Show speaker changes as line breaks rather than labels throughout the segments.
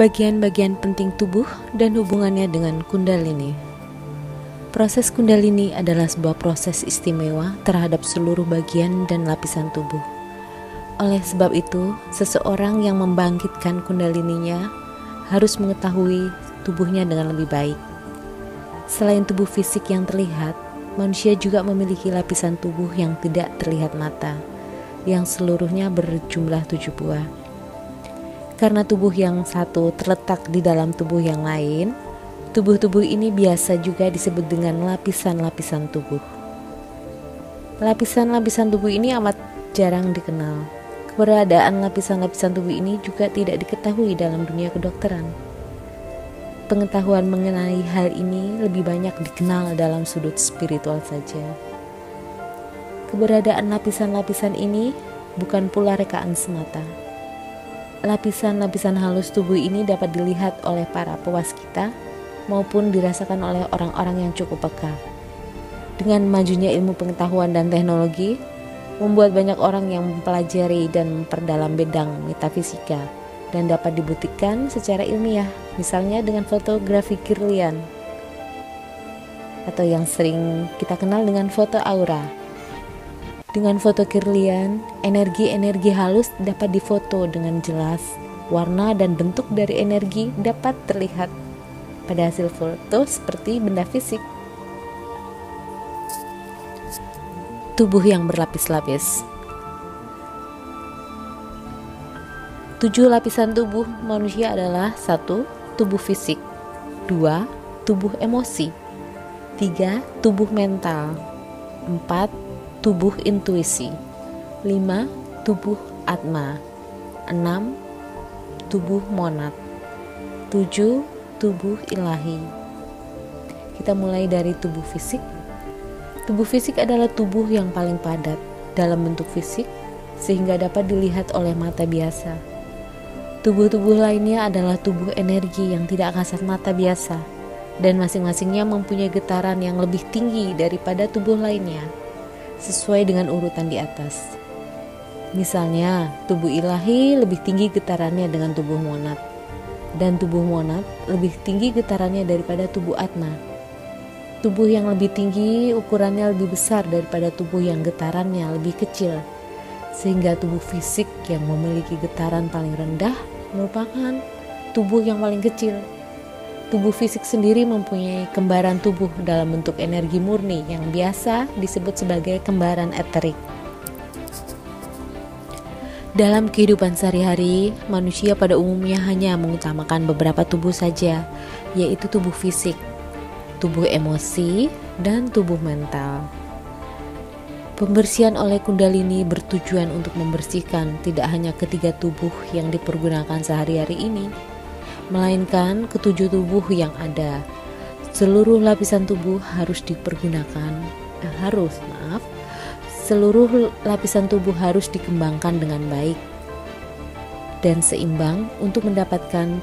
bagian-bagian penting tubuh dan hubungannya dengan Kundalini. Proses Kundalini adalah sebuah proses istimewa terhadap seluruh bagian dan lapisan tubuh. Oleh sebab itu, seseorang yang membangkitkan Kundalininya harus mengetahui tubuhnya dengan lebih baik. Selain tubuh fisik yang terlihat, manusia juga memiliki lapisan tubuh yang tidak terlihat mata, yang seluruhnya berjumlah 7 buah. Karena tubuh yang satu terletak di dalam tubuh yang lain, tubuh-tubuh ini biasa juga disebut dengan lapisan-lapisan tubuh. Lapisan-lapisan tubuh ini amat jarang dikenal. Keberadaan lapisan-lapisan tubuh ini juga tidak diketahui dalam dunia kedokteran. Pengetahuan mengenai hal ini lebih banyak dikenal dalam sudut spiritual saja. Keberadaan lapisan-lapisan ini bukan pula rekaan semata. Lapisan-lapisan halus tubuh ini dapat dilihat oleh para pewaskita maupun dirasakan oleh orang-orang yang cukup peka. Dengan majunya ilmu pengetahuan dan teknologi, membuat banyak orang yang mempelajari dan memperdalam bidang metafisika dan dapat dibuktikan secara ilmiah, misalnya dengan fotografi Kirlian atau yang sering kita kenal dengan foto aura. Dengan foto Kirlian, energi-energi halus dapat difoto dengan jelas. Warna dan bentuk dari energi dapat terlihat pada hasil foto seperti benda fisik. Tubuh yang berlapis-lapis. 7 lapisan tubuh manusia adalah 1. Tubuh fisik, 2. Tubuh emosi, 3. Tubuh mental, 4. Tubuh intuisi, 5. Tubuh atma, 6. Tubuh monad, 7. Tubuh ilahi. Kita mulai dari tubuh fisik. Tubuh fisik adalah tubuh yang paling padat dalam bentuk fisik sehingga dapat dilihat oleh mata biasa. Tubuh-tubuh lainnya adalah tubuh energi yang tidak kasat mata biasa dan masing-masingnya mempunyai getaran yang lebih tinggi daripada tubuh lainnya, sesuai dengan urutan di atas. Misalnya, tubuh ilahi lebih tinggi getarannya dengan tubuh monad, dan tubuh monad lebih tinggi getarannya daripada tubuh atma. Tubuh yang lebih tinggi ukurannya lebih besar daripada tubuh yang getarannya lebih kecil, sehingga tubuh fisik yang memiliki getaran paling rendah merupakan tubuh yang paling kecil. Tubuh fisik sendiri mempunyai kembaran tubuh dalam bentuk energi murni yang biasa disebut sebagai kembaran eterik. Dalam kehidupan sehari-hari, manusia pada umumnya hanya mengutamakan beberapa tubuh saja, yaitu tubuh fisik, tubuh emosi, dan tubuh mental. Pembersihan oleh Kundalini bertujuan untuk membersihkan tidak hanya ketiga tubuh yang dipergunakan sehari-hari ini, melainkan ketujuh tubuh yang ada. Seluruh lapisan tubuh seluruh lapisan tubuh harus dikembangkan dengan baik dan seimbang untuk mendapatkan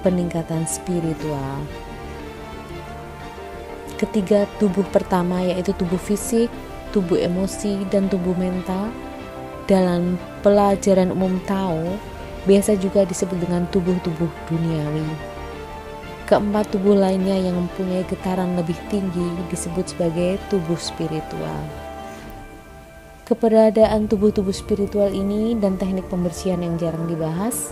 peningkatan spiritual. Ketiga tubuh pertama yaitu tubuh fisik, tubuh emosi, dan tubuh mental dalam pelajaran umum Tao biasa juga disebut dengan tubuh-tubuh duniawi. Keempat tubuh lainnya yang mempunyai getaran lebih tinggi disebut sebagai tubuh spiritual. Keberadaan tubuh-tubuh spiritual ini dan teknik pembersihan yang jarang dibahas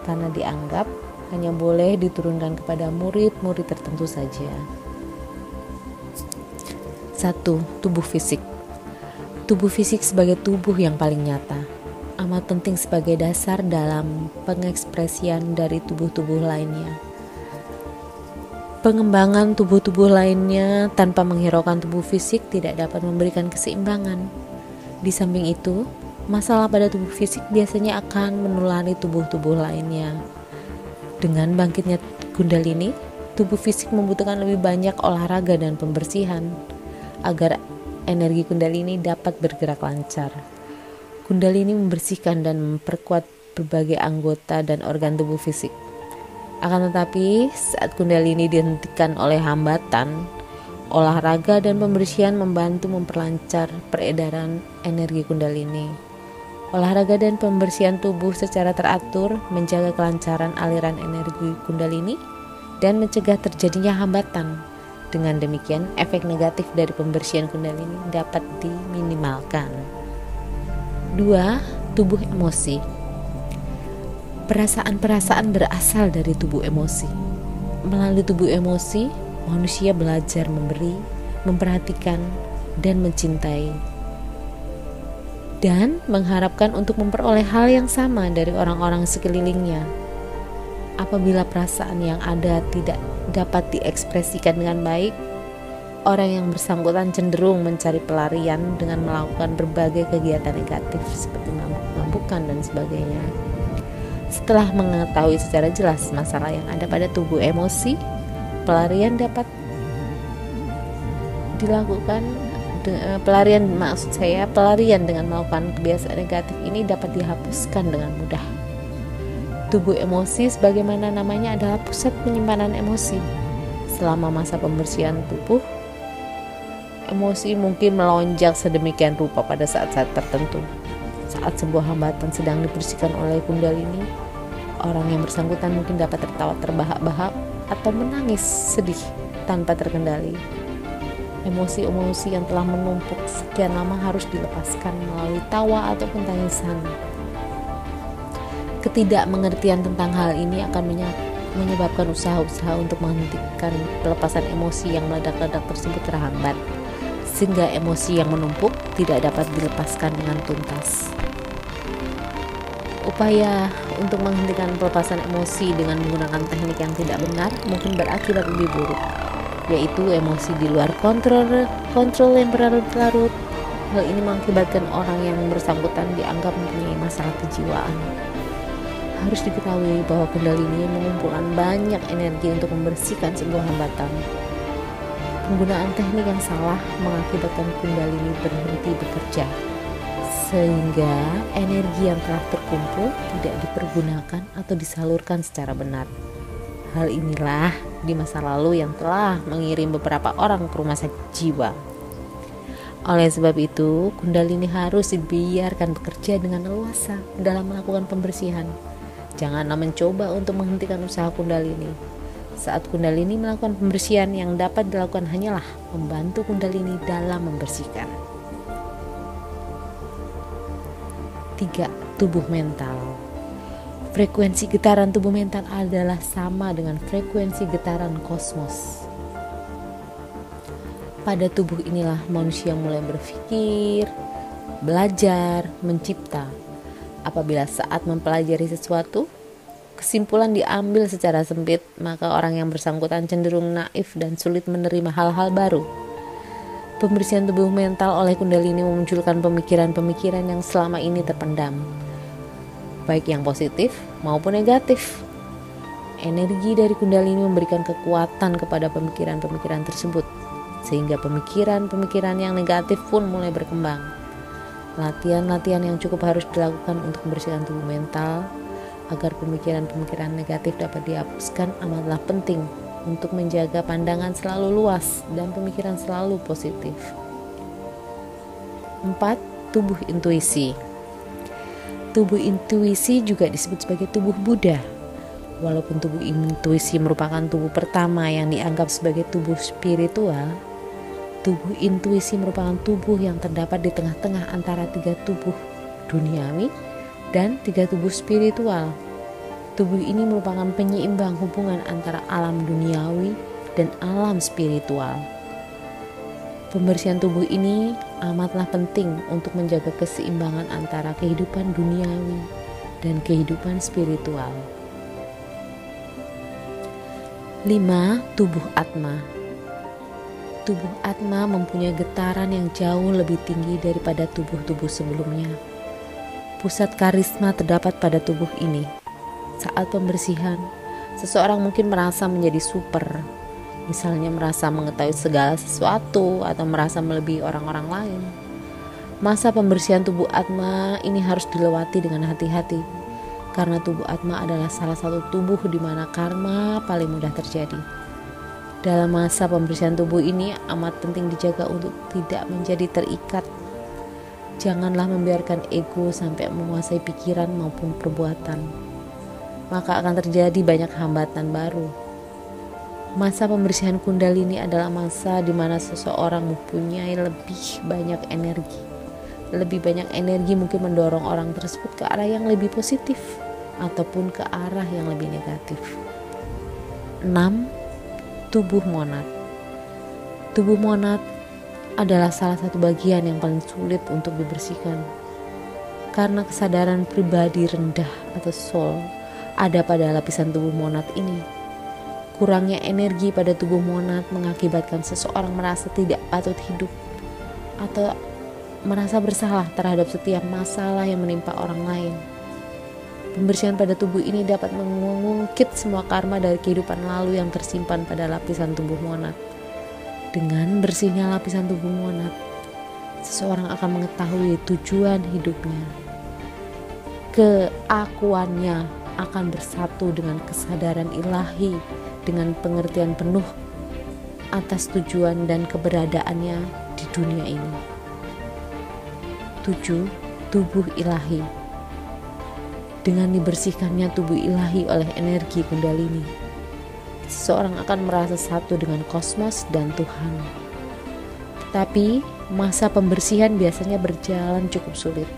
karena dianggap hanya boleh diturunkan kepada murid-murid tertentu saja. 1. Tubuh fisik. Tubuh fisik sebagai tubuh yang paling nyata amat penting sebagai dasar dalam pengekspresian dari tubuh-tubuh lainnya. Pengembangan tubuh-tubuh lainnya tanpa menghiraukan tubuh fisik tidak dapat memberikan keseimbangan. Di samping itu, masalah pada tubuh fisik biasanya akan menulari tubuh-tubuh lainnya. Dengan bangkitnya Kundalini, tubuh fisik membutuhkan lebih banyak olahraga dan pembersihan agar energi Kundalini dapat bergerak lancar. Kundalini membersihkan dan memperkuat berbagai anggota dan organ tubuh fisik. Akan tetapi, saat Kundalini dihentikan oleh hambatan, olahraga dan pembersihan membantu memperlancar peredaran energi Kundalini. Olahraga dan pembersihan tubuh secara teratur menjaga kelancaran aliran energi Kundalini dan mencegah terjadinya hambatan. Dengan demikian, efek negatif dari pembersihan Kundalini dapat diminimalkan. 2. Tubuh emosi. Perasaan-perasaan berasal dari tubuh emosi. Melalui tubuh emosi, manusia belajar memberi, memperhatikan, dan mencintai, dan mengharapkan untuk memperoleh hal yang sama dari orang-orang sekelilingnya. Apabila perasaan yang ada tidak dapat diekspresikan dengan baik, orang yang bersangkutan cenderung mencari pelarian dengan melakukan berbagai kegiatan negatif seperti mabuk-mabukan dan sebagainya. Setelah mengetahui secara jelas masalah yang ada pada tubuh emosi, pelarian dapat dilakukan. Pelarian dengan melakukan kebiasaan negatif ini dapat dihapuskan dengan mudah. Tubuh emosi sebagaimana namanya adalah pusat penyimpanan emosi. Selama masa pembersihan tubuh, emosi mungkin melonjak sedemikian rupa pada saat-saat tertentu. Saat sebuah hambatan sedang dibersihkan oleh Kundalini, orang yang bersangkutan mungkin dapat tertawa terbahak-bahak atau menangis sedih tanpa terkendali. Emosi-emosi yang telah menumpuk sekian lama harus dilepaskan melalui tawa ataupun tangisan. Ketidakmengertian tentang hal ini akan menyebabkan usaha-usaha untuk menghentikan pelepasan emosi yang meledak-ledak tersebut terhambat, sehingga emosi yang menumpuk tidak dapat dilepaskan dengan tuntas. Upaya untuk menghentikan pelepasan emosi dengan menggunakan teknik yang tidak benar mungkin berakibat lebih buruk, yaitu emosi di luar kontrol yang berlarut-larut. Hal ini mengakibatkan orang yang bersangkutan dianggap mempunyai masalah kejiwaan. Harus diketahui bahwa Kundalini mengumpulkan banyak energi untuk membersihkan sebuah hambatan. Penggunaan teknik yang salah mengakibatkan Kundalini berhenti bekerja, sehingga energi yang telah terkumpul tidak dipergunakan atau disalurkan secara benar. Hal inilah di masa lalu yang telah mengirim beberapa orang ke rumah sakit jiwa. Oleh sebab itu, Kundalini harus dibiarkan bekerja dengan leluasa dalam melakukan pembersihan. Janganlah mencoba untuk menghentikan usaha Kundalini. Saat Kundalini melakukan pembersihan, yang dapat dilakukan hanyalah membantu Kundalini dalam membersihkan. 3. Tubuh mental. Frekuensi getaran tubuh mental adalah sama dengan frekuensi getaran kosmos. Pada tubuh inilah manusia mulai berpikir, belajar, mencipta. Apabila saat mempelajari sesuatu, kesimpulan diambil secara sempit, maka orang yang bersangkutan cenderung naif dan sulit menerima hal-hal baru. Pembersihan tubuh mental oleh Kundalini memunculkan pemikiran-pemikiran yang selama ini terpendam, baik yang positif maupun negatif. Energi dari Kundalini memberikan kekuatan kepada pemikiran-pemikiran tersebut, sehingga pemikiran-pemikiran yang negatif pun mulai berkembang. Latihan-latihan yang cukup harus dilakukan untuk membersihkan tubuh mental agar pemikiran-pemikiran negatif dapat dihapuskan amatlah penting untuk menjaga pandangan selalu luas dan pemikiran selalu positif. 4. Tubuh intuisi. Tubuh intuisi juga disebut sebagai tubuh Buddha. Walaupun tubuh intuisi merupakan tubuh pertama yang dianggap sebagai tubuh spiritual, tubuh intuisi merupakan tubuh yang terdapat di tengah-tengah antara 3 tubuh duniawi dan 3 tubuh spiritual. Tubuh ini merupakan penyeimbang hubungan antara alam duniawi dan alam spiritual. Pembersihan tubuh ini amatlah penting untuk menjaga keseimbangan antara kehidupan duniawi dan kehidupan spiritual. 5. Tubuh Atma. Tubuh Atma mempunyai getaran yang jauh lebih tinggi daripada tubuh-tubuh sebelumnya. Pusat karisma terdapat pada tubuh ini. Saat pembersihan, seseorang mungkin merasa menjadi super, misalnya merasa mengetahui segala sesuatu atau merasa melebihi orang-orang lain. Masa pembersihan tubuh Atma ini harus dilewati dengan hati-hati, karena tubuh Atma adalah salah satu tubuh di mana karma paling mudah terjadi. Dalam masa pembersihan tubuh ini amat penting dijaga untuk tidak menjadi terikat. Janganlah membiarkan ego sampai menguasai pikiran maupun perbuatan. Maka akan terjadi banyak hambatan baru. Masa pembersihan kundalini adalah masa di mana seseorang mempunyai lebih banyak energi. Lebih banyak energi mungkin mendorong orang tersebut ke arah yang lebih positif ataupun ke arah yang lebih negatif. 6. Tubuh monad. Tubuh monad adalah salah satu bagian yang paling sulit untuk dibersihkan. Karena kesadaran pribadi rendah atau soul ada pada lapisan tubuh monad ini. Kurangnya energi pada tubuh monad mengakibatkan seseorang merasa tidak patut hidup atau merasa bersalah terhadap setiap masalah yang menimpa orang lain. Pembersihan pada tubuh ini dapat mengungkit semua karma dari kehidupan lalu yang tersimpan pada lapisan tubuh monad. Dengan bersihnya lapisan tubuh monad, seseorang akan mengetahui tujuan hidupnya. Keakuannya akan bersatu dengan kesadaran ilahi, dengan pengertian penuh atas tujuan dan keberadaannya di dunia ini. 7. Tubuh ilahi. Dengan dibersihkannya tubuh ilahi oleh energi kundalini, seseorang akan merasa satu dengan kosmos dan Tuhan. Tetapi masa pembersihan biasanya berjalan cukup sulit.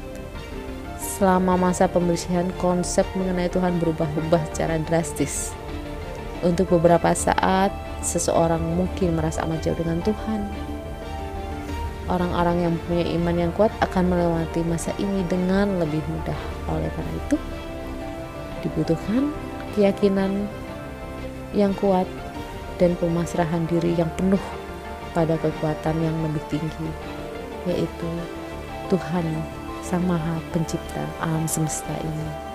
Selama masa pembersihan, konsep mengenai Tuhan berubah-ubah secara drastis. Untuk beberapa saat, seseorang mungkin merasa amat jauh dengan Tuhan. Orang-orang yang punya iman yang kuat akan melewati masa ini dengan lebih mudah. Oleh karena itu, dibutuhkan keyakinan yang kuat dan pemasrahan diri yang penuh pada kekuatan yang lebih tinggi, yaitu Tuhan Sang Maha Pencipta alam semesta ini.